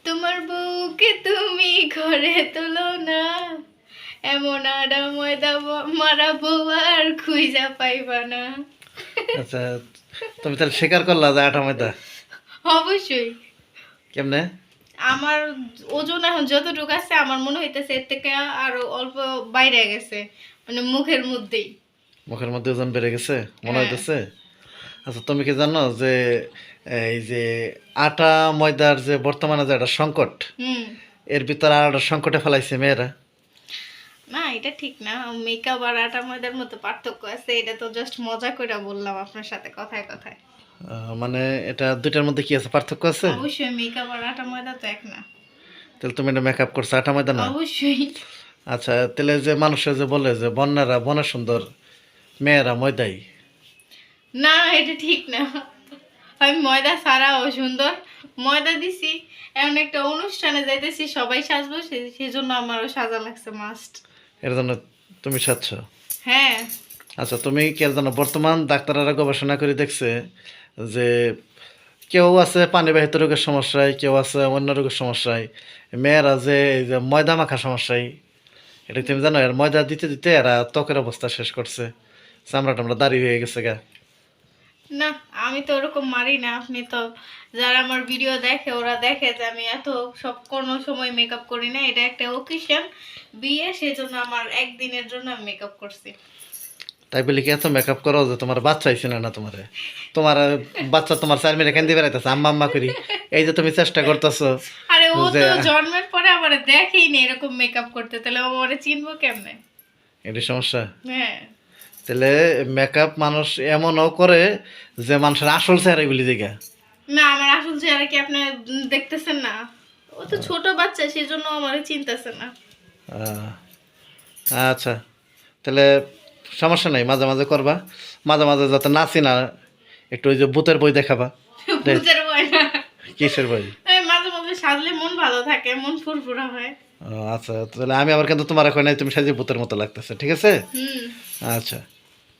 তোমার বউকে তুমি ঘরে তোলো না, এমন আডা ময়দা মারা বউ আর খুঁজা পাইবা না। আচ্ছা, তুমি তাহলে স্বীকার করলা যে আটা ময়দা? অবশ্যই। কেমনে? আমার ওজন এখন যতটুকু আছে আমার মনে হইতেছে এর থেকে আরো অল্প বাইরে গেছে, মানে মুখের মধ্যেই। মুখের মধ্যে ওজন বেড়ে গেছে মনে হ্যাঁ। হইতেছে? আচ্ছা, তুমি কি জানো যে এই যে আটা ময়দার যে বর্তমানে যে একটা সংকট, হুম। এর ভিতরে আর একটা সংকটে ফেলাইছে মেয়েরা। না, এটা ঠিক না। মেকআপ আর আটা ময়দার মধ্যে পার্থক্য আছে, এটা তো জাস্ট মজা করে বললাম আপনার সাথে কথায় কথায়। মানে এটা দুইটার মধ্যে কি আছে, পার্থক্য আছে? অবশ্যই, মেকআপ আর আটা ময়দা তো এক না। তাহলে তুমি এটা মেকআপ করছো, আটা ময়দা না? অবশ্যই। আচ্ছা, তাহলে যে মানুষে যে বলে যে বন্যারা বনে সুন্দর, মেয়েরা ময়দাই। না, এটা ঠিক না। আমি ময়দা ছাড়াও সুন্দর। ময়দা দিছি, এমন একটা অনুষ্ঠানে যাইতেছি, সবাই সাজবো, সেজন্য আমারও সাজা লাগছে মাস্ট। এর জন্য তুমি সাচ্ছ? হ্যাঁ। আচ্ছা, তুমি কি এর জন্য বর্তমান ডাক্তাররা গবেষণা করে দেখছে যে কেউ আছে পানিবাহিত রোগের সমস্যায়, কেউ আছে অন্য রোগের সমস্যায়, মেয়েরা যে এই যে ময়দা মাখা সমস্যায়, এটা তুমি জানো? এর ময়দা দিতে দিতে এরা ত্বকের অবস্থা শেষ করছে, চামড়া টামড়া দাড়ি হয়ে গেছে গা। না, আমি তো ওরকম মারি না। আপনি তো, যারা আমার ভিডিও দেখে ওরা দেখে যে আমি এত সব কোনো সময় মেকআপ করি না। এটা একটা ওকেশন, বিয়ে, সেজন্য আমার একদিনের জন্য আমি মেকআপ করছি। তাই বলি কি এত মেকআপ করো যে তোমার বাচ্চা হয়েছে না? না তোমার তোমার বাচ্চা তোমার 4 মিনিট কেন দিয়ে বেড়াইতেছে আম্মা আম্মা করি? এই যে তুমি চেষ্টা করতেছো আরে ও যে, তো জন্মের পরে আমার দেখেই নি এরকম মেকআপ করতে, তাহলে ও আমারে চিনবো কেমনে? এটি সমস্যা। হ্যাঁ। তাহলে মেকআপ মানুষ এমনও করে যে মানুষের আসল চেহারা বলি জায়গা। না, আমার আসল চেহারা কি আপনি দেখতেছেন না? ও তো ছোট বাচ্চা, সেজন্য আমারে চিনতেছে না। আচ্ছা, তাহলে সমস্যা নাই, মাঝে মাঝে করবা, মাঝে মাঝে যাতে নাচি না, একটু ওই যে ভূতের বই দেখাবা। বুঝের বয় না। কিসের বই? এই মাঝে মাঝে সাজলে মন ভালো থাকে, মন ফুরফুরা হয়। আচ্ছা, তাহলে আমি আবার কিন্তু তোমার এখন নাই, তুমি সাজে ভূতের মতো লাগতেছে, ঠিক আছে? হুম। আচ্ছা।